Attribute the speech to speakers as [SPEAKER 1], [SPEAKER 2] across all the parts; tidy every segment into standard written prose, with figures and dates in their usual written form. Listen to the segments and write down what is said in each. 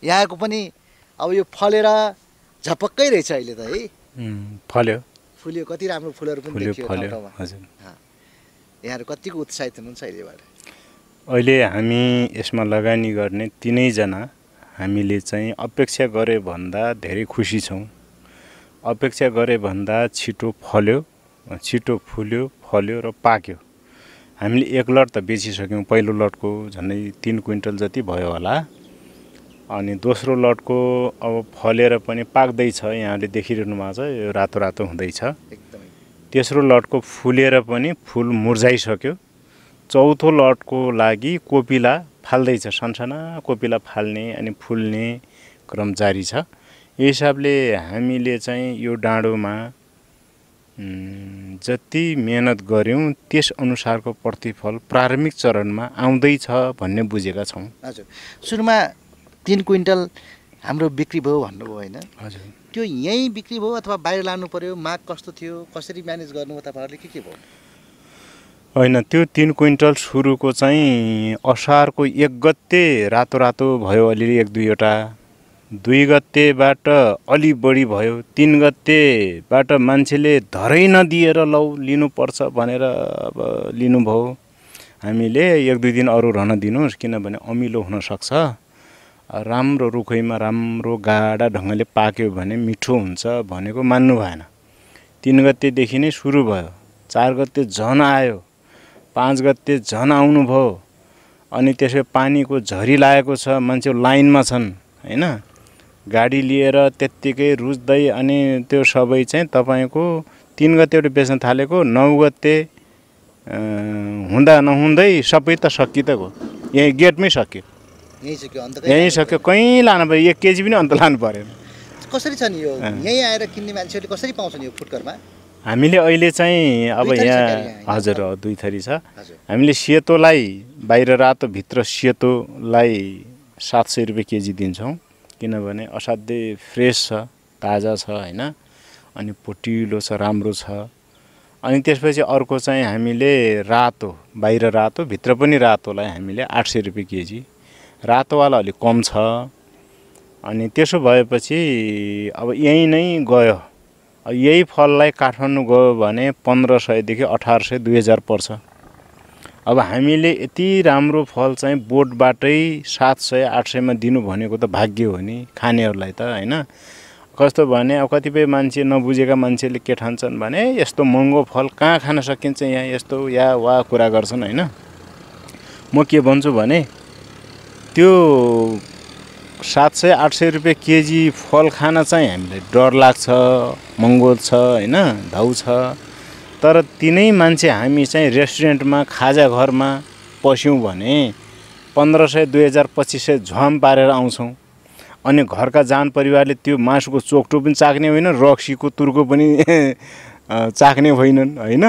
[SPEAKER 1] यहाँको पनि अब यो फलेर झपक्कै रहेछ अहिले त है।
[SPEAKER 2] फल्यो
[SPEAKER 1] फुल्यो, कति राम्रो फुलहरू पनि
[SPEAKER 2] फुल्यो
[SPEAKER 1] देखियो
[SPEAKER 2] फल्यो
[SPEAKER 1] ठाउँ ठाउँमा।
[SPEAKER 2] हजुर।
[SPEAKER 1] यहाँहरू कतिको उत्साहित हुनुहुन्छ अहिलेबाट?
[SPEAKER 2] अहिले हामी यसमा लगानी गर्ने तीनैजना हामीले चाहिँ अपेक्षा गरे भन्दा धेरै खुसी छौँ। अपेक्षा गरे भन्दा छिटो फल्यो, छिटो फुल्यो, फल्यो र पाक्यो। हामीले एक लट त बेचिसक्यौँ, पहिलो लटको झन्डै 3 क्विन्टल जति भयो होला। अनि दोस्रो लटको अब फलेर पनि पाक्दैछ, यहाँले देखिरहनु भएको छ, यो रातो रातो हुँदैछ।
[SPEAKER 1] एकदमै।
[SPEAKER 2] तेस्रो लटको फुलेर पनि फुल मुर्झाइसक्यो। चौथो लटको लागि कोपिला फाल्दैछ, सानसाना कोपिला फाल्ने अनि फुल्ने क्रम जारी छ। यो हिसाबले हामीले चाहिँ यो डाँडोमा जति मेहनत गऱ्यौँ त्यस अनुसारको प्रतिफल प्रारम्भिक चरणमा आउँदैछ भन्ने बुझेका छौँ।
[SPEAKER 1] हजुर, सुरुमा 3 क्विन्टल हाम्रो बिक्री भयो भन्नुभयो होइन?
[SPEAKER 2] हजुर।
[SPEAKER 1] त्यो यहीँ बिक्री भयो अथवा बाहिर लानु पर्यो? माग कस्तो थियो, कसरी म्यानेज गर्नुभयो तपाईँहरूले, के भयो?
[SPEAKER 2] होइन, त्यो 3 क्विन्टल सुरुको चाहिँ असारको 1 गते रातो रातो भयो अलिअलि 1-2वटा, 2 गतेबाट अलि बढी भयो, 3 गतेबाट मान्छेले धरै नदिएर लौ लिनुपर्छ भनेर अब लिनुभयो। हामीले 1-2 दिन अरू रहन दिनुहोस् किनभने अमिलो हुनसक्छ, राम्रो रुखैमा राम्रो गाढा ढङ्गले पाक्यो भने मिठो हुन्छ भनेको मान्नु भएन। 3 गतेदेखि नै सुरु भयो, 4 गते झन आयो, 5 गते झन आउनुभयो। अनि त्यसै पानीको झरी लागेको छ, मान्छे लाइनमा छन् होइन, गाडी लिएर त्यत्तिकै रुच्दै अनि त्यो सबै चाहिँ तपाईँको 3 गतेबाट बेच्न थालेको, 9 गते हुँदा नहुँदै सबै त सकि त गयो, यहीँ गेटमै सक्यो, यहीँ सक्यो। कहीँ लानु पऱ्यो, 1 केजी पनि अन्त लानु परेन।
[SPEAKER 1] कसरी छ नि यो यहीँ आएर किन्ने मान्छेहरूले कसरी पाउँछन् यो फुटकरमा?
[SPEAKER 2] हामीले अहिले चाहिँ अब यहाँ हजुर 2 थरी छ। हामीले सेतोलाई बाहिर रातो भित्र सेतोलाई 700 रुपियाँ केजी दिन्छौँ किनभने असाध्यै फ्रेस छ, ताजा छ होइन, अनि पोटिलो छ, राम्रो छ। अनि त्यसपछि अर्को चाहिँ हामीले रातो, बाहिर रातो भित्र पनि रातोलाई हामीले 800 रुपियाँ केजी, रातोवाला अलिक कम छ। अनि त्यसो भएपछि अब यहीँ नै गयो, यही फललाई काठमाडौँ गयो भने 1500 देखि 1800 2000 पर्छ। अब हामीले यति राम्रो फल चाहिँ बोटबाटै 700 800 मा दिनु भनेको त भाग्य हो नि खानेहरूलाई त होइन। कस्तो भने अब कतिपय मान्छे नबुझेका मान्छेले के ठान्छन् भने यस्तो महँगो फल कहाँ खान सकिन्छ यहाँ, यस्तो या वा कुरा गर्छन् होइन। म के भन्छु भने त्यो 700 800 रुपियाँ केजी फल खान चाहिँ हामीलाई डर लाग्छ, महँगो छ होइन, धाउ छ। तर तिनै मान्छे हामी चाहिँ रेस्टुरेन्टमा खाजा घरमा पस्यौँ भने 1500 2000 2500 झ्वाम पारेर आउँछौँ। अनि घरका जान परिवारले त्यो मासुको चोक्टो पनि चाख्ने होइन, रक्सीको तुर्को पनि चाख्ने होइनन् होइन।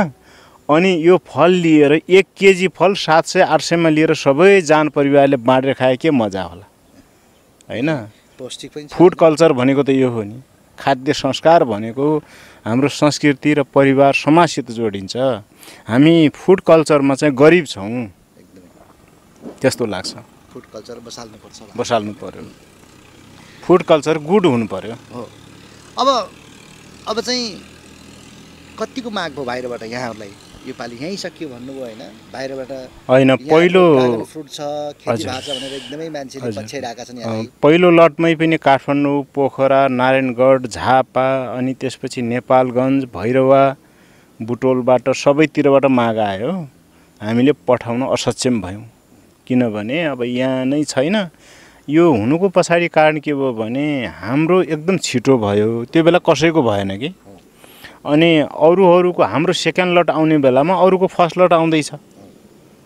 [SPEAKER 2] अनि यो फल लिएर 1 केजी फल 700 800 मा लिएर सबै जान परिवारले बाँडेर खाए के मजा होला होइन।
[SPEAKER 1] पौष्टिक पनि छ।
[SPEAKER 2] फुड कल्चर भनेको त यो हो नि, खाद्य संस्कार भनेको हाम्रो संस्कृति र परिवार समाजसित जोडिन्छ। हामी फुड कल्चरमा चाहिँ गरिब छौँ त्यस्तो लाग्छ।
[SPEAKER 1] फुड कल्चर
[SPEAKER 2] बसाल्नु पर्यो, फुड कल्चर गुड हुनु पर्यो
[SPEAKER 1] हो। अब चाहिँ कतिको माग भयो बाहिरबाट यहाँहरूलाई? यो पालि यहीँ सकियो भन्नुभयो होइन, बाहिरबाट
[SPEAKER 2] होइन। पहिलो
[SPEAKER 1] फ्रुट छ, खेती भएको छ भनेर एकदमै मान्छेले पछ्याइरहेका छन् यहाँ।
[SPEAKER 2] पहिलो लटमै पनि काठमाडौँ, पोखरा, नारायणगढ, झापा अनि त्यसपछि नेपालगञ्ज, भैरवा, बुटोलबाट सबैतिरबाट माग आयो। हामीले पठाउन असक्षम भयौँ किनभने अब यहाँ नै छैन। यो हुनुको पछाडि कारण के भयो भने हाम्रो एकदम छिटो भयो, त्यो बेला कसैको भएन कि। अनि अरूहरूको हाम्रो सेकेन्ड लट आउने बेलामा अरूको फर्स्ट लट आउँदैछ।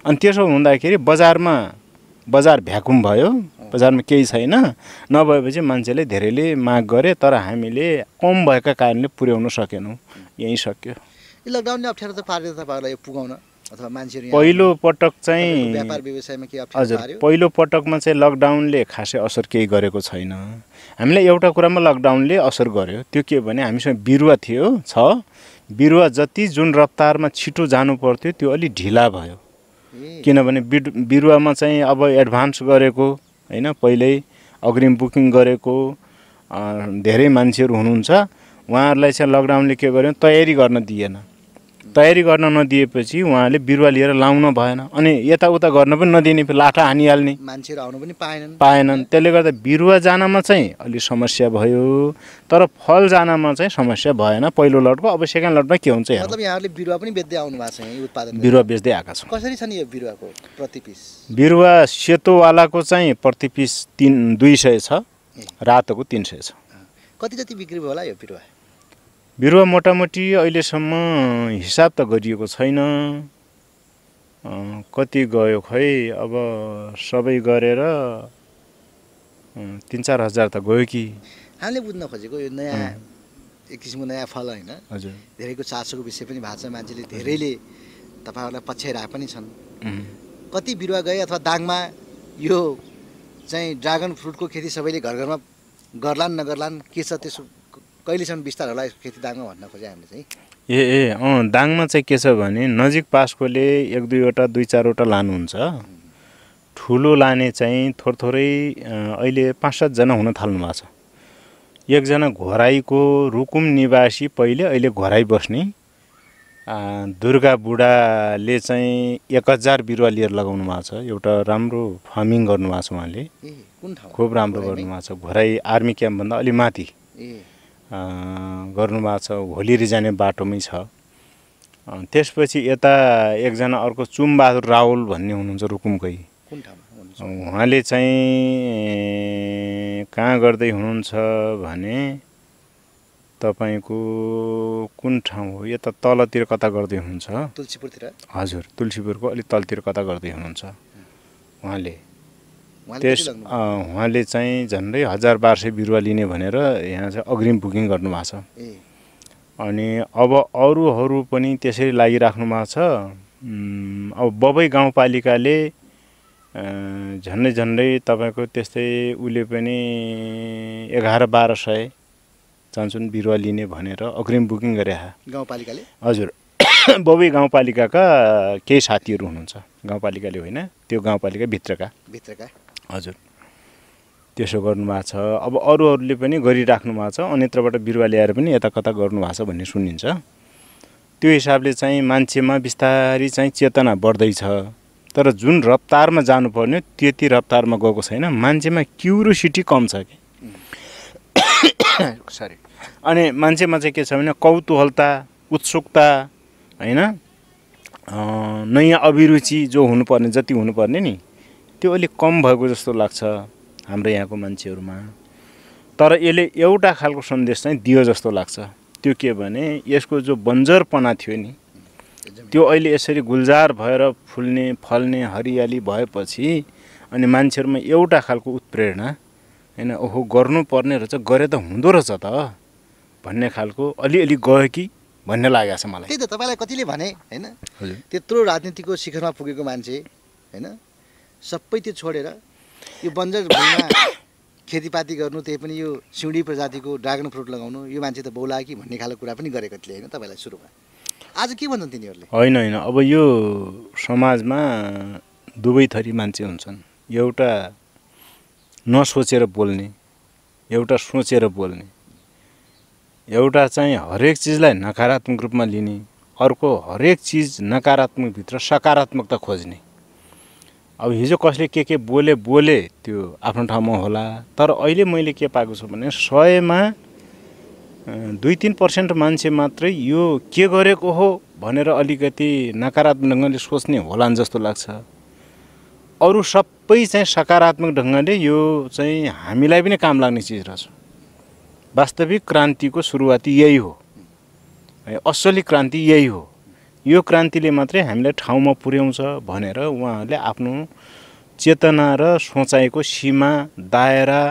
[SPEAKER 2] अनि त्यसो हुँदाखेरि बजार भ्याकुम भयो, बजारमा केही छैन। नभएपछि मान्छेले धेरैले माग गरे तर हामीले कम भएका कारणले पुर्याउन सकेनौँ, यहीँ सक्यो।
[SPEAKER 1] लकडाउनले अप्ठ्यारो त पार्यो तपाईँहरूलाई यो पुगाउन अथवा मान्छेहरू?
[SPEAKER 2] पहिलो पटक चाहिँ
[SPEAKER 1] व्यापार व्यवसायमा के अप्ठ्यारो पार्यो?
[SPEAKER 2] पहिलो पटकमा चाहिँ लकडाउनले खासै असर केही गरेको छैन। हामीलाई एउटा कुरामा लकडाउनले असर गर्यो, त्यो के भने हामीसँग बिरुवा थियो छ, बिरुवा जति जुन रफ्तारमा छिटो जानु पर्थ्यो त्यो अलि ढिला भयो किनभने बिरुवामा चाहिँ अब एडभान्स गरेको होइन, पहिल्यै अग्रिम बुकिङ गरेको धेरै मान्छेहरू हुनुहुन्छ। उहाँहरूलाई चाहिँ लकडाउनले के गर्यो, तयारी गर्न दिएन। तयारी गर्न नदिएपछि उहाँले बिरुवा लिएर लाउन भएन, अनि यताउता गर्न पनि नदिने, लाठा हानिहाल्ने,
[SPEAKER 1] मान्छेहरू आउनु पनि
[SPEAKER 2] पाएनन्। त्यसले गर्दा बिरुवा जानमा चाहिँ अलि समस्या भयो, तर फल जानमा चाहिँ समस्या भएन पहिलो लटको। अब सेकेन्ड लटमा के हुन्छ हेरौँ।
[SPEAKER 1] मतलब यहाँहरूले बिरुवा पनि बेच्दै आउनु भएको छ, यहीँ उत्पादन
[SPEAKER 2] बिरुवा बेच्दै आएका छौँ।
[SPEAKER 1] कसरी छ नि यो बिरुवाको प्रति पिस?
[SPEAKER 2] बिरुवा सेतोवालाको चाहिँ प्रति पिस 200 छ, रातोको 300 छ।
[SPEAKER 1] कति जति बिक्री भयो होला यो बिरुवा?
[SPEAKER 2] बिरुवा मोटामोटी अहिलेसम्म हिसाब त गरिएको छैन, कति गयो खै। अब सबै गरेर 3-4 हजार त गयो कि।
[SPEAKER 1] हामीले बुझ्न खोजेको यो नयाँ एक किसिमको नयाँ फल होइन,
[SPEAKER 2] हजुर,
[SPEAKER 1] धेरैको चासोको विषय पनि भएको छ। मान्छेले धेरैले तपाईँहरूलाई पछ्याइरहेका पनि छन्। कति बिरुवा गए अथवा दाङमा यो चाहिँ ड्रागन फ्रुटको खेती सबैले घर घरमा गर्लान् नगर्लान्, के छ त्यसो कहिलेसम्म विस्तार होला खेती दाङमा भन्न खोजे हामीले चाहिँ?
[SPEAKER 2] दाङमा चाहिँ के छ भने नजिक पासकोले 1-2वटा 2-4वटा लानुहुन्छ। ठुलो लाने चाहिँ थोरै अहिले 5-7 जना हुन थाल्नु भएको छ। एकजना घोराईको रुकुम निवासी, पहिले अहिले घोराई बस्ने दुर्गा बुढाले चाहिँ 1000 बिरुवा लिएर लगाउनु भएको छ। एउटा राम्रो फार्मिङ गर्नुभएको छ उहाँले, खुब राम्रो गर्नुभएको छ। घोराई आर्मी क्याम्पभन्दा अलि माथि गर्नुभएको छ, होली जाने बाटोमै छ। त्यसपछि यता एकजना अर्को चुमबहादुर रावल भन्ने हुनुहुन्छ रुकुमकै, उहाँले चाहिँ कहाँ गर्दै हुनुहुन्छ भने तपाईँको कुन ठाउँ हो, यता तलतिर कता गर्दै हुनुहुन्छ,
[SPEAKER 1] तुलसीपुरतिर। हजुर,
[SPEAKER 2] तुलसीपुरको अलि तलतिर कता गर्दै हुनुहुन्छ उहाँले। उहाँले चाहिँ झन्डै 1000-1200 बिरुवा लिने भनेर यहाँ चाहिँ अग्रिम बुकिङ गर्नुभएको छ। अनि अब अरूहरू पनि त्यसरी लागिराख्नु भएको छ। अब बबई गाउँपालिकाले झन्डै तपाईँको त्यस्तै उसले पनि 1100-1200 चाहन्छन् बिरुवा लिने भनेर अग्रिम बुकिङ गरे
[SPEAKER 1] गाउँपालिकाले।
[SPEAKER 2] हजुर, बबई गाउँपालिकाका केही साथीहरू हुनुहुन्छ, गाउँपालिकाले होइन, त्यो गाउँपालिका भित्रका। हजुर, त्यसो गर्नुभएको छ। अब अरूहरूले पनि गरिराख्नु भएको छ, अन्यत्रबाट बिरुवा ल्याएर पनि यता कता गर्नुभएको छ भन्ने सुनिन्छ। त्यो हिसाबले चाहिँ मान्छेमा बिस्तारै चाहिँ चेतना बढ्दैछ, तर जुन रफ्तारमा जानुपर्ने त्यति रफ्तारमा गएको छैन। मान्छेमा क्युरियोसिटी कम छ कि सरी। अनि मान्छेमा चाहिँ के छ भने कौतूहलता, उत्सुकता होइन, नयाँ अभिरुचि जो हुनुपर्ने, जति हुनुपर्ने नि, त्यो अलिक कम भएको जस्तो लाग्छ हाम्रो यहाँको मान्छेहरूमा। तर यसले एउटा खालको सन्देश चाहिँ दियो जस्तो लाग्छ। त्यो के भने यसको जो बन्जरपना थियो नि, त्यो अहिले यसरी गुलजार भएर फुल्ने, फल्ने, हरियाली भएपछि अनि मान्छेहरूमा एउटा खालको उत्प्रेरणा हैन, ओहो गर्नुपर्ने रहेछ, गरे त हुँदो रहेछ त भन्ने खालको अलिअलि गयो कि भन्ने लागेको छ मलाई।
[SPEAKER 1] त्यही त तपाईँलाई कतिले भने होइन, त्यत्रो राजनीतिको शिखरमा पुगेको मान्छे होइन, सबै त्यो छोडेर यो बन्जर भूमिमा खेतीपाती गर्नु, त्यही पनि यो सिउँडी प्रजातिको ड्रागन फ्रुट लगाउनु, यो मान्छे त बौला कि भन्ने खालको कुरा पनि गरेको थिए होइन तपाईँलाई सुरुमा। आज के भन्छन् तिनीहरूले?
[SPEAKER 2] होइन, अब यो समाजमा दुवै थरी मान्छे हुन्छन्। एउटा नसोचेर बोल्ने, एउटा सोचेर बोल्ने। एउटा चाहिँ हरेक चिजलाई नकारात्मक रूपमा लिने, अर्को हरेक चिज नकारात्मकभित्र सकारात्मकता खोज्ने। अब हिजो कसले के बोले त्यो आफ्नो ठाउँमा होला, तर अहिले मैले के पाएको छु भने 100मा 2-3% मान्छे मात्रै यो के गरेको हो भनेर अलिकति नकारात्मक ढङ्गले सोच्ने होलान् जस्तो लाग्छ। अरू सबै चाहिँ सकारात्मक ढङ्गले यो चाहिँ हामीलाई पनि काम लाग्ने चिज रहेछ। वास्तविक क्रान्तिको सुरुवाती यही हो, असली क्रान्ति यही हो। यो क्रान्तिले मात्रै हामीलाई ठाउँमा पुर्याउँछ भनेर उहाँहरूले आफ्नो चेतना र सोचाइको सीमा दायरा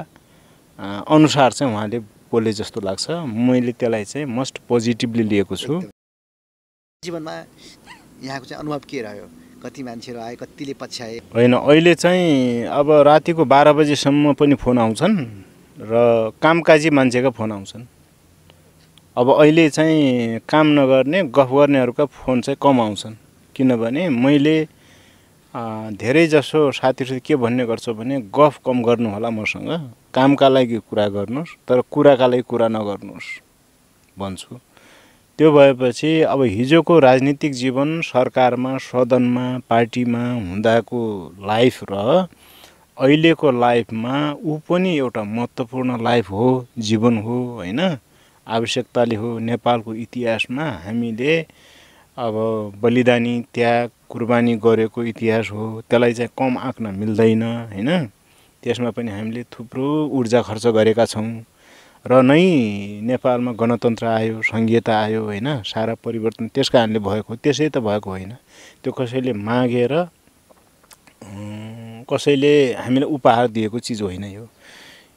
[SPEAKER 2] अनुसार चाहिँ उहाँले बोले जस्तो लाग्छ। मैले त्यसलाई चाहिँ मोस्ट पोजिटिभली लिएको छु।
[SPEAKER 1] जीवनमा यहाँको चाहिँ अनुभव के रह्यो? कति मान्छेहरू आए, कतिले पछ्याए?
[SPEAKER 2] होइन, अहिले चाहिँ अब रातिको 12 बजीसम्म पनि फोन आउँछन् र कामकाजी मान्छेका फोन आउँछन्। अब अहिले चाहिँ काम नगर्ने, गफ गर्नेहरूका फोन चाहिँ कम आउँछन्, किनभने मैले धेरैजसो साथीहरू के भन्ने गर्छ भने गफ कम गर्नु होला मसँग, कामका लागि कुरा गर्नुहोस् तर कुराका लागि कुरा नगर्नुहोस् भन्छु। त्यो भएपछि अब हिजोको राजनीतिक जीवन सरकारमा, सदनमा, पार्टीमा हुँदाको लाइफ र अहिलेको लाइफमा ऊ पनि एउटा महत्त्वपूर्ण लाइफ हो, जीवन हो होइन, आवश्यकताले हो। नेपालको इतिहासमा हामीले अब बलिदानी, त्याग, कुर्बानी गरेको इतिहास हो, त्यसलाई चाहिँ कम आँक्न मिल्दैन होइन। त्यसमा पनि हामीले थुप्रो ऊर्जा खर्च गरेका छौँ र नै नेपालमा गणतन्त्र आयो, संघीयता आयो होइन। सारा परिवर्तन त्यस कारणले भएको, त्यसै त भएको होइन। त्यो कसैले मागेर कसैले हामीलाई उपहार दिएको चिज होइन।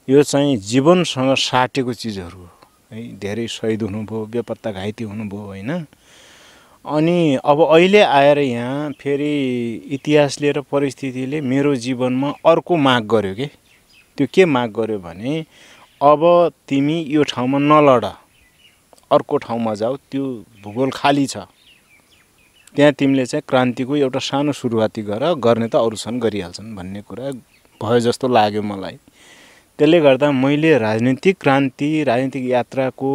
[SPEAKER 2] यो चाहिँ जीवनसँग साटेको चिजहरू हो है। धेरै शहीद हुनुभयो, बेपत्ता घाइते हुनुभयो होइन। अनि अब अहिले आएर यहाँ फेरि इतिहासले र परिस्थितिले मेरो जीवनमा अर्को माग गर्यो के। त्यो के माग गर्यो भने अब तिमी यो ठाउँमा नलड, अर्को ठाउँमा जाऊ, त्यो भूगोल खाली छ, त्यहाँ तिमीले चाहिँ क्रान्तिको एउटा सानो सुरुवाती गर्ने त अरू छन् गरिहाल्छन् भन्ने कुरा भयो जस्तो लाग्यो मलाई। त्यसले गर्दा मैले राजनीतिक क्रान्ति, राजनीतिक यात्राको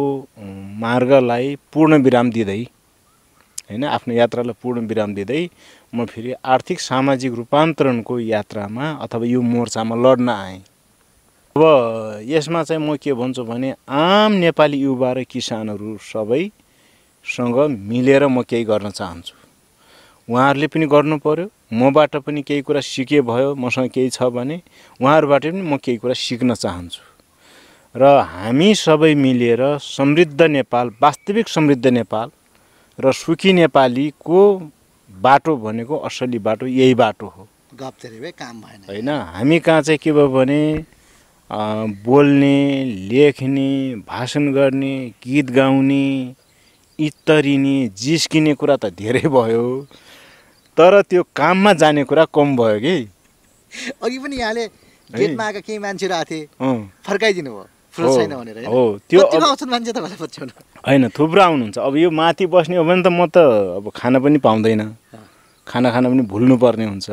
[SPEAKER 2] मार्गलाई पूर्ण विराम दिँदै होइन, आफ्नो यात्रालाई पूर्ण विराम दिँदै म फेरि आर्थिक सामाजिक रूपान्तरणको यात्रामा अथवा यो मोर्चामा लड्न आएँ। अब यसमा चाहिँ म के भन्छु भने आम नेपाली युवा र किसानहरू सबैसँग मिलेर म केही गर्न चाहन्छु। उहाँहरूले पनि गर्नु पर्यो, मबाट पनि केही कुरा सिके भयो, मसँग केही छ भने उहाँहरूबाट पनि म केही कुरा सिक्न चाहन्छु। र हामी सबै मिलेर समृद्ध नेपाल, वास्तविक समृद्ध नेपाल र सुखी नेपालीको बाटो भनेको असली बाटो यही बाटो हो।
[SPEAKER 1] गफ धेरै काम भएन
[SPEAKER 2] होइन। हामी कहाँ चाहिँ के भयो भने बोल्ने, लेख्ने, भाषण गर्ने, गीत गाउने, इतरिने, जिस्किने कुरा त धेरै भयो, तर त्यो काममा जाने कुरा कम भयो कि।
[SPEAKER 1] अघि पनि यहाँले गेटमा आएका केही मान्छेहरू आथे, फर्काइदिनु भयो फुल छैन भनेर
[SPEAKER 2] हो। त्यो
[SPEAKER 1] आउँछन् मान्छे तपाईँलाई पछ्याउनु
[SPEAKER 2] होइन, थुप्रो आउनुहुन्छ। अब यो माथि बस्ने हो भने त म त अब खान पनि पाउँदैन, खाना पनि भुल्नुपर्ने हुन्छ।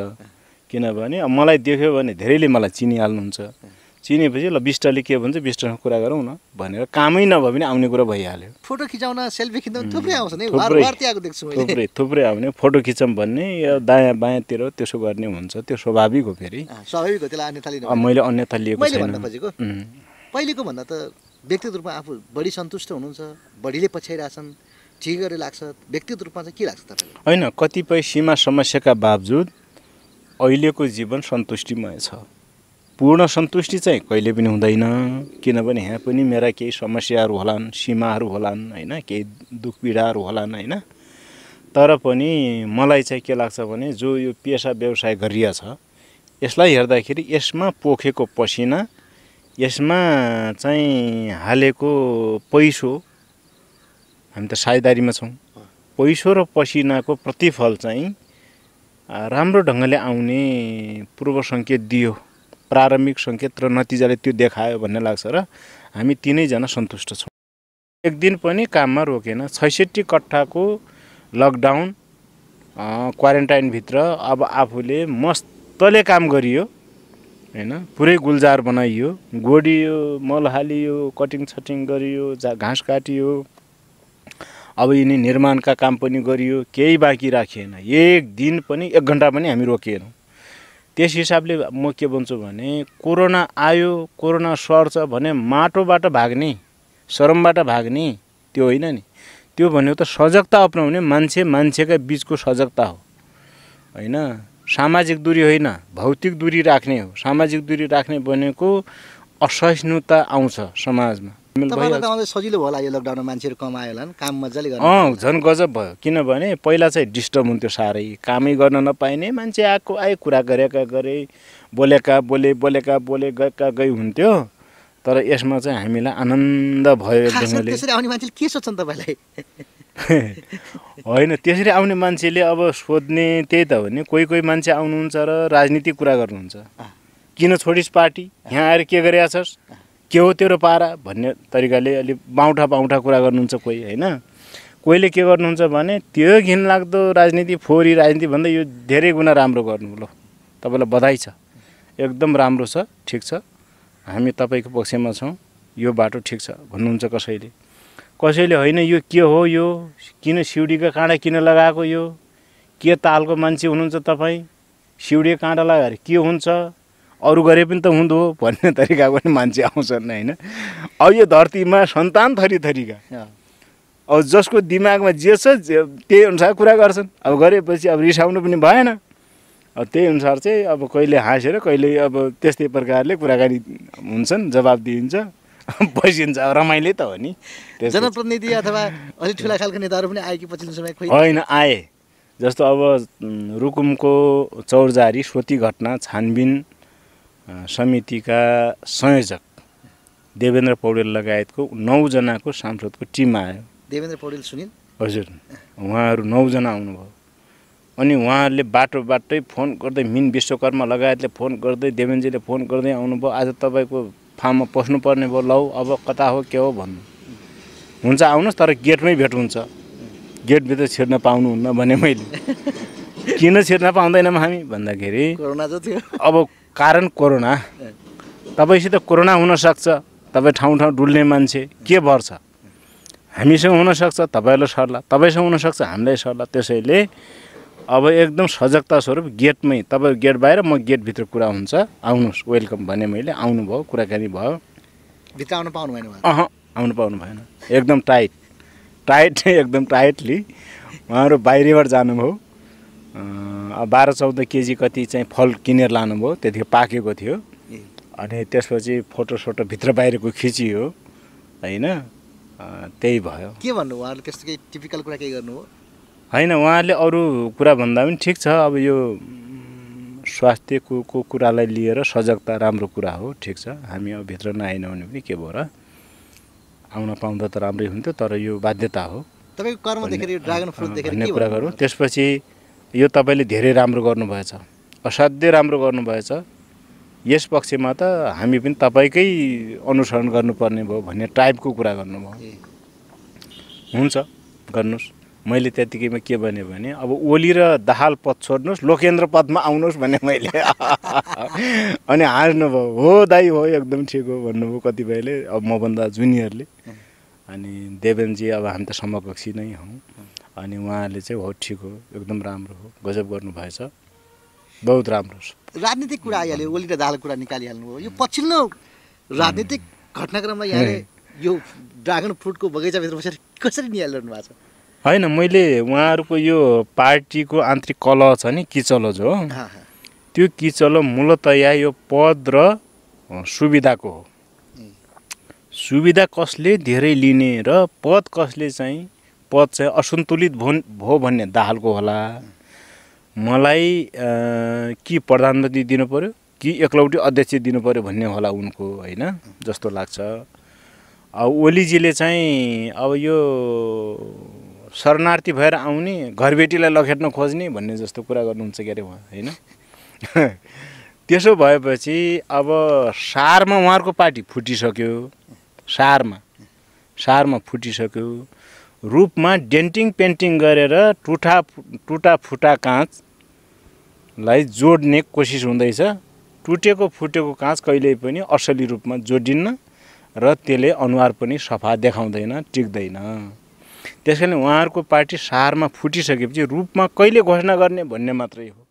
[SPEAKER 2] किनभने अब मलाई देख्यो भने धेरैले मलाई चिनिहाल्नुहुन्छ। चिनेपछि ल बिष्टले के भन्छ, बिष्टसँग कुरा गरौँ न भनेर कामै नभए पनि आउने कुरा भइहाल्यो।
[SPEAKER 1] फोटो खिचाउन, सेल्फी खिच्न थुप्रै आउँछ नि, वारवारती आएको देख्छु मैले।
[SPEAKER 2] थुप्रै आउने, फोटो खिचौँ भन्ने यो दायाँ बायाँतिर त्यसो गर्ने हुन्छ, त्यो स्वाभाविक हो। फेरि
[SPEAKER 1] स्वाभाविक हो, त्यसलाई अन्यथा लिनु।
[SPEAKER 2] मैले अन्यथा लिएको छैन।
[SPEAKER 1] भन्न खोजेको पहिलेको भन्दा त व्यक्तिगत रूपमा आफू बढी सन्तुष्ट हुनुहुन्छ, बढीले पछ्याइरहेछन्, ठिक गरे लाग्छ। व्यक्तिगत रूपमा चाहिँ के लाग्छ तपाईँलाई?
[SPEAKER 2] होइन, कतिपय सीमा समस्याका बावजुद अहिलेको जीवन सन्तुष्टिमय छ। पूर्ण सन्तुष्टि चाहिँ कहिले पनि हुँदैन, किनभने यहाँ पनि मेरा केही समस्याहरू होलान्, सीमाहरू होलान् होइन, केही दुख पीडाहरू होलान् होइन। तर पनि मलाई चाहिँ के लाग्छ भने जो यो पेसा व्यवसाय गरिरहेछ यसलाई हेर्दाखेरि यसमा पोखेको पसिना, यसमा चाहिँ हालेको पैसो, हामी त साझेदारीमा छौँ, पैसो र पसिनाको प्रतिफल चाहिँ राम्रो ढङ्गले आउने पूर्व सङ्केत दियो, प्रारम्भिक सङ्केत र नतिजाले त्यो देखायो भन्ने लाग्छ र हामी तीनैजना सन्तुष्ट छौँ। एक दिन पनि काममा रोकेन। 66 कट्ठाको लकडाउन, क्वारेन्टाइनभित्र अब आफूले मस्तले काम गरियो होइन। पुरै गुलजार बनाइयो, गोडियो, मल हालियो, कटिङ छटिङ गरियो, घाँस काटियो। अब यिनी निर्माणका काम पनि गरियो, केही बाँकी राखिएन। एक दिन पनि, एक घन्टा पनि हामी रोकिएनौँ। त्यस हिसाबले म के भन्छु भने कोरोना आयो, कोरोना सर्छ भने माटोबाट भाग्ने, शरमबाट भाग्ने त्यो होइन नि। त्यो भनेको त सजगता अपनाउने, मान्छेका बिचको सजगता हो होइन। सामाजिक दूरी होइन, भौतिक दूरी राख्ने हो। सामाजिक दूरी राख्ने भनेको असहिष्णुता आउँछ समाजमा।
[SPEAKER 1] सजिलो होला यो लकडाउनमा, मान्छेहरू कम आयो होला, काम मजाले गर्नु।
[SPEAKER 2] झन् गजब भयो। किनभने पहिला चाहिँ डिस्टर्ब हुन्थ्यो साह्रै, कामै गर्न नपाइने, मान्छे आए कुरा गरेका गरे, बोलेका बोले, गएका गई हुन्थ्यो। तर यसमा चाहिँ हामीलाई आनन्द भयो एकदमै।
[SPEAKER 1] त्यसरी आउने मान्छेले के सोच्छन् तपाईँलाई?
[SPEAKER 2] होइन, त्यसरी आउने मान्छेले अब सोध्ने त्यही त हो नि। कोही मान्छे आउनुहुन्छ र राजनीतिक कुरा गर्नुहुन्छ, किन छोडिस् पार्टी, यहाँ आएर के गरेका छस्, के हो तेरो पारा भन्ने तरिकाले अलि बाउठा कुरा गर्नुहुन्छ कोही होइन। कोहीले के गर्नुहुन्छ भने त्यो घिनलाग्दो राजनीति फोहोरी राजनीति भन्दा यो धेरै गुणा राम्रो गर्नु ल तपाईँलाई बधाई छ एकदम राम्रो छ ठिक छ हामी तपाईँको पक्षमा छौँ यो बाटो ठिक छ भन्नुहुन्छ कसैले होइन यो के हो यो किन सिउडीको काँडा किन लगाएको यो के तालको मान्छे हुनुहुन्छ तपाईँ सिउडीको काँडा लगाएर के हुन्छ अरू गरे पनि त हुँदो भन्ने तरिकाको पनि मान्छे आउँछन् होइन अब यो धरतीमा सन्तान थरीका अब जसको दिमागमा जे छ त्यही अनुसार कुरा गर्छन् अब गरेपछि अब रिसाउनु पनि भएन अब त्यही अनुसार चाहिँ अब कहिले हाँसेर कहिले अब त्यस्तै प्रकारले कुराकानी हुन्छन् जवाब दिइन्छ बसिन्छ रमाइलो त हो नि
[SPEAKER 1] जनप्रतिनिधि अथवा अलिक ठुला खालको नेताहरू पनि आए कि पछिल्लो समय खोइ
[SPEAKER 2] होइन आए जस्तो अब रुकुमको चौरजारी स्वती घटना छानबिन समितिका संयोजक देवेन्द्र पौडेल लगायतको 9 जनाको सांसदको टिम आयो
[SPEAKER 1] देवेन्द्र पौडेल सुनिल
[SPEAKER 2] हजुर उहाँहरू 9 जना आउनुभयो अनि उहाँहरूले बाटै फोन गर्दै मिन विश्वकर्मा लगायतले फोन गर्दै देवेन्द्रजीले फोन गर्दै आउनुभयो आज तपाईँको फार्ममा पस्नुपर्ने भयो लौ अब कता हो के हो भन्नु हुन्छ आउनुहोस् तर गेटमै भेट हुन्छ गेटभित्र छिर्न पाउनुहुन्न भने मैले किन छिर्न पाउँदैनौँ हामी भन्दाखेरि
[SPEAKER 1] कोरोना जो थियो
[SPEAKER 2] अब कारण कोरोना तपाईँसित कोरोना हुनसक्छ तपाईँ ठाउँ डुल्ने मान्छे के भर्छ हामीसँग हुनसक्छ तपाईँलाई सर्ला तपाईँसँग हुनसक्छ हामीलाई सर्ला त्यसैले अब एकदम सजगता स्वरूप गेटमै तपाईँ गेट बाहिर म गेटभित्र कुरा हुन्छ आउनुहोस् वेलकम भने मैले आउनुभयो कुराकानी भयो
[SPEAKER 1] भित्र आउनु पाउनु भएन
[SPEAKER 2] आउनु पाउनु भएन एकदम टाइट एकदम टाइटली उहाँहरू बाहिरबाट जानुभयो 12-14 केजी कति चाहिँ फल किनेर लानुभयो त्यतिखेर पाकेको थियो अनि त्यसपछि फोटो भित्र बाहिरको खिचियो होइन त्यही भयो
[SPEAKER 1] के भन्नु उहाँहरूले त्यस्तो केही टिपिकल कुरा केही गर्नुभयो
[SPEAKER 2] होइन उहाँहरूले अरू कुरा भन्दा पनि ठिक छ अब यो स्वास्थ्यको कुरालाई लिएर सजगता राम्रो कुरा हो ठिक छ हामी अब भित्र नआएन भने पनि के भयो र आउन पाउँदा त राम्रै हुन्थ्यो तर यो बाध्यता हो
[SPEAKER 1] तपाईँको कर्म देखेर यो ड्रागन फ्रुट देखेर
[SPEAKER 2] भन्ने कुरा गरौँ त्यसपछि यो तपाईँले धेरै राम्रो गर्नुभएछ असाध्यै राम्रो गर्नुभएछ यस पक्षमा त हामी पनि तपाईँकै अनुसरण गर्नुपर्ने भयो भन्ने टाइपको कुरा गर्नुभयो हुन्छ गर्नुहोस् मैले त्यतिकैमा के भने अब ओली र दाहाल पद छोड्नुहोस् लोकेन्द्र पदमा आउनुहोस् भने मैले अनि हाँस्नुभयो हो दाइ हो एकदम ठिक हो भन्नुभयो कतिपयले अब मभन्दा जुनियरले अनि देवेनजी अब हामी त समकक्षी नै हौँ अनि उहाँहरूले चाहिँ हो ठिक हो एकदम राम्रो हो गजब गर्नुभएछ बहुत राम्रो छ
[SPEAKER 1] राजनीतिक कुरा आइहाल्यो ओली र दाहाल कुरा निकालिहाल्नुभयो यो पछिल्लो राजनीतिक घटनाक्रमलाई यहाँले यो ड्रागन फ्रुटको बगैँचाभित्र बसेर कसरी निहालिरहनु भएको छ
[SPEAKER 2] होइन मैले उहाँहरूको यो पार्टीको आन्तरिक कलह छ नि किचलो जो त्यो किचलो मूलतया यो पद र सुविधाको हो सुविधा कसले धेरै लिने र पद कसले पद चाहिँ असन्तुलित भयो भन्ने दाहालको होला मलाई कि प्रधानमन्त्री दिनु पर्यो कि एकलौटी अध्यक्ष दिनु पर्यो भन्ने होला उनको होइन जस्तो लाग्छ अब ओलीजीले अब यो शरणार्थी भएर आउने घरबेटीलाई लखेट्न खोज्ने भन्ने जस्तो कुरा गर्नुहुन्छ के अरे उहाँ होइन त्यसो भएपछि अब सारमा उहाँहरूको पार्टी फुटिसक्यो सारमा फुटिसक्यो रूपमा डेन्टिङ पेन्टिङ गरेर टुटा फुटा काँचलाई जोड्ने कोसिस हुँदैछ टुटेको फुटेको काँच कहिल्यै पनि असली रूपमा जोडिन्न र त्यसले अनुहार पनि सफा देखाउँदैन टिक्दैन त्यसैले उहाँहरूको पार्टी सारमा फुटिसकेपछि रूपमा कहिले घोषणा गर्ने भन्ने मात्रै हो